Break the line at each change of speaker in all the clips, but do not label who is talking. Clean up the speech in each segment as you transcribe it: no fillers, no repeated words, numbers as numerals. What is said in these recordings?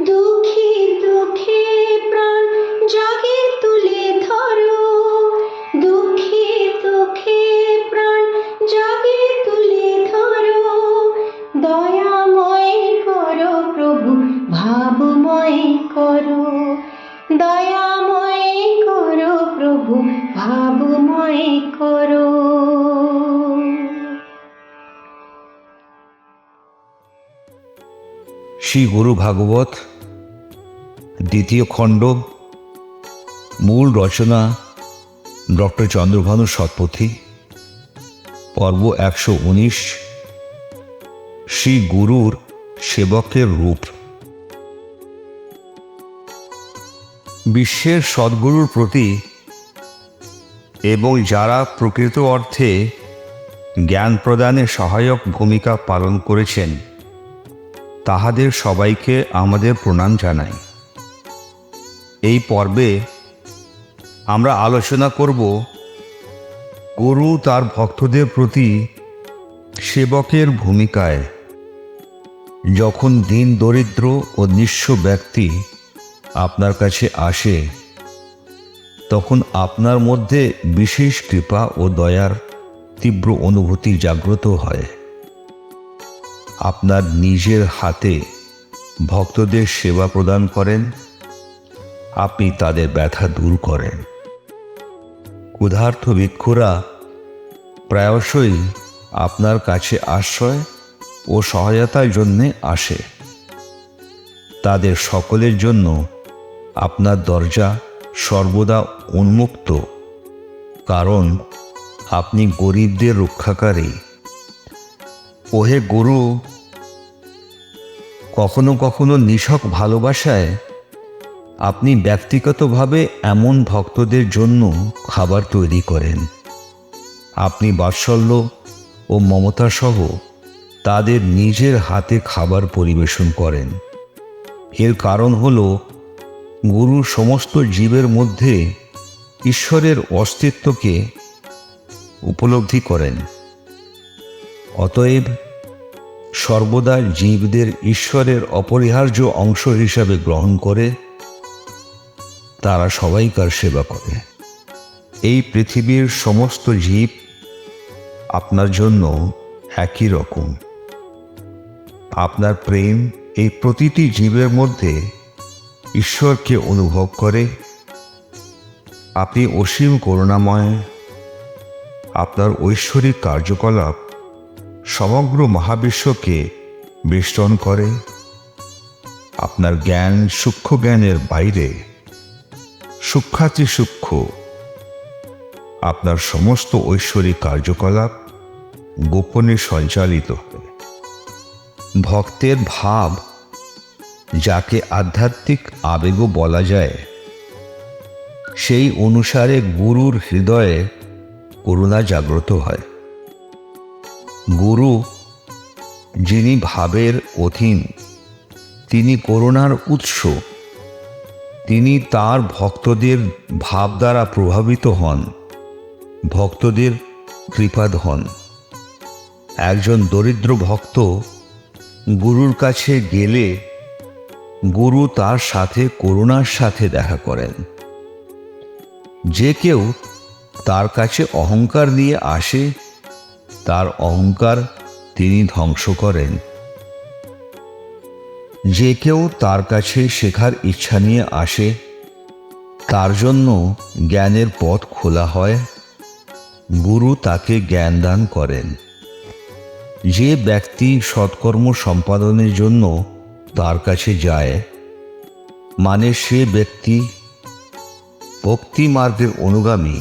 দুঃখে দুঃখে প্রাণ জাগে তুলে ধরো, দুঃখে দুঃখে প্রাণ জাগে তুলে ধরো, দয়াময় করো প্রভু, ভাবময় করো, দয়াময় করো প্রভু, ভাবময় করো।
শ্রী গুরু ভাগবত দ্বিতীয় খণ্ড, মূল রচনা ডক্টর চন্দ্রভানু শতপথী, পর্ব 119, শ্রী গুরুর সেবকের রূপ। বিশ্বের সদ্গুরুর প্রতি এবং যারা প্রকৃত অর্থে জ্ঞান প্রদানে সহায়ক ভূমিকা পালন করেছেন তাহাদের সবাইকে আমাদের প্রণাম জানাই। এই পর্বে আমরা আলোচনা করব গুরু তার ভক্তদের প্রতি সেবকের ভূমিকায়। যখন দীন দরিদ্র ও নিঃস্ব ব্যক্তি আপনার কাছে আসে তখন আপনার মধ্যে বিশেষ কৃপা ও দয়ার তীব্র অনুভূতি জাগ্রত হয়। আপনার নিজের হাতে ভক্তদের সেবা প্রদান করেন, আপনি তাদের ব্যথা দূর করেন। ক্ষুধার্ত ভিক্ষুরা প্রায়শই আপনার কাছে আশ্রয় ও সহায়তার জন্যে আসে। তাদের সকলের জন্য আপনার দরজা সর্বদা উন্মুক্ত, কারণ আপনি গরিবদের রক্ষাকারী। ওহে গুরু, কখনো কখনো নিছক ভালোবাসায় আপনি ব্যক্তিগতভাবে এমন ভক্তদের জন্য খাবার তৈরি করেন। আপনি বাৎসল্য ও মমতা সহ তাদের নিজের হাতে খাবার পরিবেশন করেন। এর কারণ হল গুরু সমস্ত জীবের মধ্যে ঈশ্বরের অস্তিত্বকে উপলব্ধি করেন। অতএব সর্বদা জীবদের ঈশ্বরের অপরিহার্য অংশ হিসাবে গ্রহণ করে তারা সবাইকার সেবা করে। এই পৃথিবীর সমস্ত জীব আপনার জন্য একই রকম। আপনার প্রেম এই প্রতিটি জীবের মধ্যে ঈশ্বরকে অনুভব করে। আপনি অসীম করুণাময়। আপনার ঐশ্বরিক কার্যকলাপ সমগ্র মহাবিশ্বকে বেষ্টন করে। আপনার জ্ঞান সূক্ষ্ম জ্ঞানের বাইরে, সূক্ষ্মাতি সূক্ষ্ম। আপনার সমস্ত ঐশ্বরিক কার্যকলাপ গোপনে সঞ্চালিত হয়। ভক্তের ভাব, যাকে আধ্যাত্মিক আবেগও বলা যায়, সেই অনুসারে গুরুর হৃদয়ে করুণা জাগ্রত হয়। গুরু যিনি ভাবের অধীন, তিনি করুণার উৎস। তিনি তার ভক্তদের ভাব দ্বারা প্রভাবিত হন, ভক্তদের কৃপাদ হন। একজন দরিদ্র ভক্ত গুরুর কাছে গেলে গুরু তার সাথে করুণার সাথে দেখা করেন। যে কেউ তার কাছে অহংকার নিয়ে আসে, তার অহংকার তিনি ধ্বংস করেন। যে কেউ তার কাছে শেখার ইচ্ছা নিয়ে আসে, তার জন্য জ্ঞানের পথ খোলা হয়। গুরু তাকে জ্ঞান দান করেন। যে ব্যক্তি সৎকর্ম সম্পাদনের জন্য তার কাছে যায়, মানে সে ব্যক্তি ভক্তি মার্গের অনুগামী,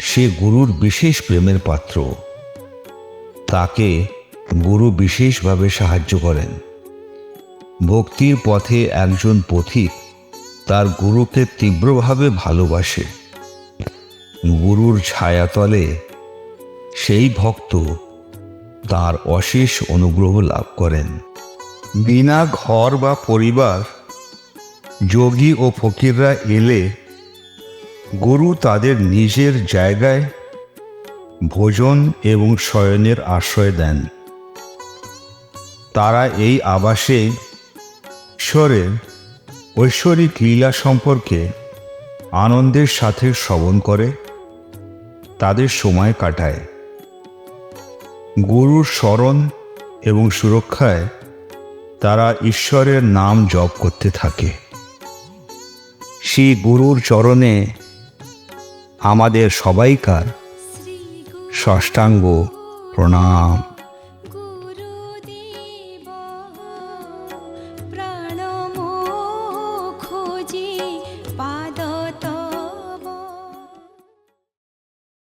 সে গুরুর বিশেষ প্রেমের পাত্র। তাকে গুরু বিশেষভাবে সাহায্য করেন। ভক্তির পথে একজন পথিক তার গুরুকে তীব্রভাবে ভালোবাসে। গুরুর ছায়াতলে সেই ভক্ত তার অশেষ অনুগ্রহ লাভ করেন। বিনা ঘর বা পরিবার যোগী ও ফকিররা এলে গুরু তাদের নিজের জায়গায় ভোজন এবং শয়নের আশ্রয় দেন। তারা এই আবাসে ঈশ্বরের ঐশ্বরিক লীলা সম্পর্কে আনন্দের সাথে শ্রবণ করে তাদের সময় কাটায়। গুরুর স্মরণ এবং সুরক্ষায় তারা ঈশ্বরের নাম জপ করতে থাকে। শ্রী গুরুর চরণে আমাদের সবাইকার সাষ্টাঙ্গ প্রণাম।